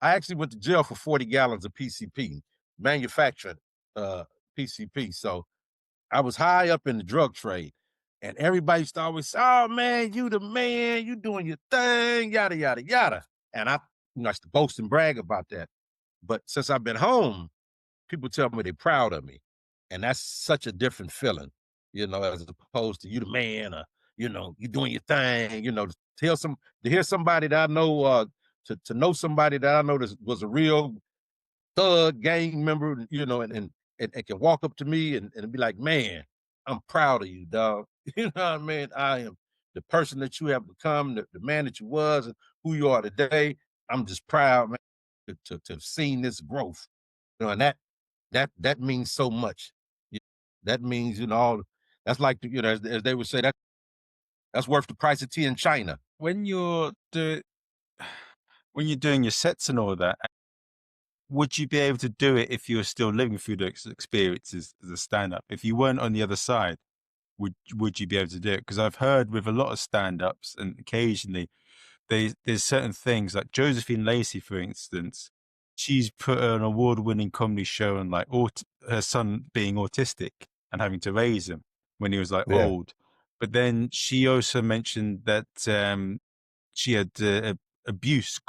I actually went to jail for 40 gallons of PCP, manufacturing uh, PCP. So I was high up in the drug trade, and everybody used to always say, "Oh man, you the man, you doing your thing, yada yada yada." And I used to boast and brag about that. But since I've been home, people tell me they're proud of me, and that's such a different feeling, as opposed to you the man, or you doing your thing. To hear somebody that I know, to know somebody that I know that was a real thug gang member, and can walk up to me and be like, "Man, I'm proud of you, dog." You know what I mean? I am the person that you have become, the man that you was, and who you are today. I'm just proud, man, to have seen this growth. And that means so much. Y That means, all that's like, as they would say, that's worth the price of tea in China. When you're do when you're doing your sets and all that, would you be able to do it if you were still living through the experiences as a stand-up? If you weren't on the other side, would you be able to do it? Because I've heard with a lot of stand-ups, and occasionally there's certain things like Josephine Lacey, for instance. She's put an award-winning comedy show on like her son being autistic and having to raise him when he was like Yeah. old. But then she also mentioned that she had abuse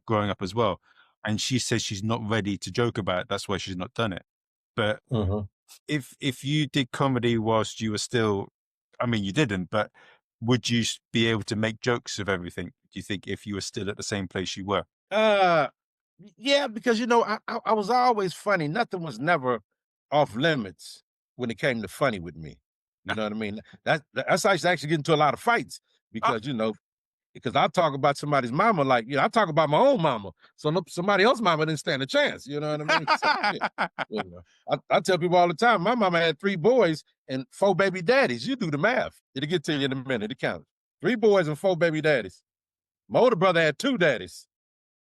growing up as well, and she says she's not ready to joke about it. That's why she's not done it. But Mhm. if you did comedy whilst you were still, I mean, you didn't, but would you be able to make jokes of everything? Do you think if you were still at the same place you were? Uh, yeah, because, I was always funny. Nothing was never off limits when it came to funny with me. You No. know what I mean? That's how I used to actually get into a lot of fights Ah, because I talk about somebody's mama like, I talk about my own mama. So no, somebody else's mama didn't stand a chance. You know what I mean? So, yeah, I tell people all the time, my mama had 3 boys and 4 baby daddies. You do the math. It'll get to you in a minute. It counts. 3 boys and 4 baby daddies. My older brother had 2 daddies.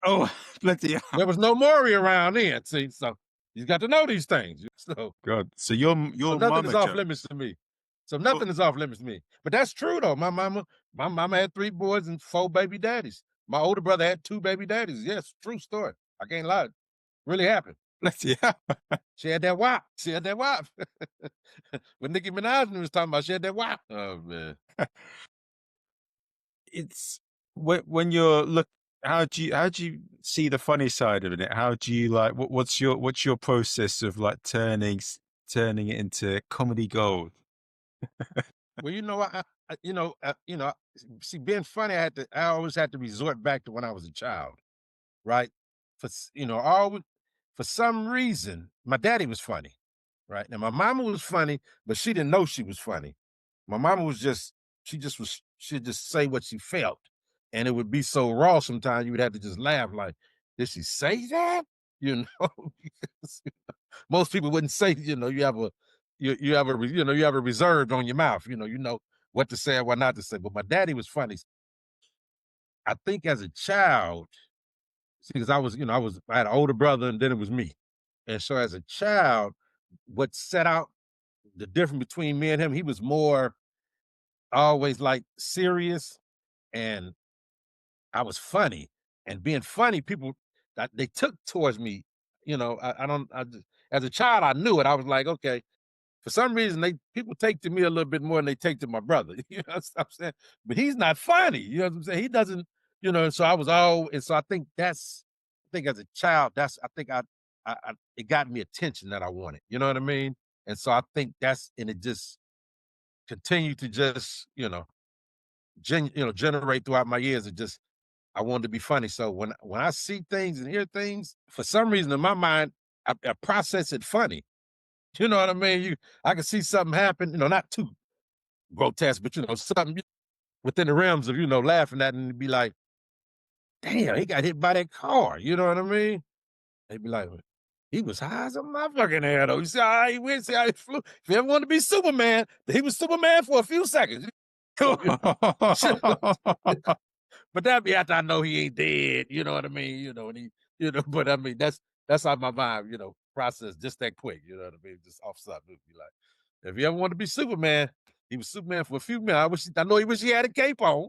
oh, bloody hell. There was no Maury around then. See, so you got to know these things. God. So So your nothing is mama off joke. limits to me. So Oh, nothing is off limits to me. But that's true though. My mama had 3 boys and 4 baby daddies. My older brother had 2 baby daddies. Yes, true story. I can't lie. Really happened. bloody hell. She had that wop. She had that wop. When Nicki Minaj was talking about, she had that wop. Oh man. It's when you're look. How do you see the funny side of it? How do you like what's your process of like turning it into comedy gold? Well, see, being funny, I always had to resort back to when I was a child, right? Always for some reason, my daddy was funny, right? Now my mama was funny, but she didn't know she was funny. My mama was she'd just say what she felt, and it would be so raw. Sometimes you would have to just laugh, like, "Did she say that?" You know, because most people wouldn't say, you have a reserve on your mouth. You know what to say and what not to say. But my daddy was funny. I think as a child, see, because I had an older brother and then it was me. And so as a child, what set out the difference between me and him, he was more always like serious, and I was funny. And being funny, people they took towards me. I don't I just, as a child I knew it. I was like, okay, for some reason people take to me a little bit more than they take to my brother. You know what I'm saying? But he's not funny. You know what I'm saying? He doesn't, and so I was all and so I think as a child, I think it got me attention that I wanted. You know what I mean? And so I think and it just continued to just, generate throughout my years. It just I wanted to be funny. So when I see things and hear things, for some reason in my mind, I process it funny. You know what I mean? I can see something happen, not too grotesque, but something within the realms of laughing at it and be like, damn, he got hit by that car. You know what I mean? They'd be like, he was high as a motherfucking hell though. You see how he went, see how he flew. If you ever want to be Superman, he was Superman for a few seconds. So, shit. But that'd be after I know he ain't dead. You know what I mean? And but I mean that's how my mind, process just that quick. You know what I mean? Just off something. Be like, if you ever want to be Superman, he was Superman for a few minutes. I know he wish he had a cape on.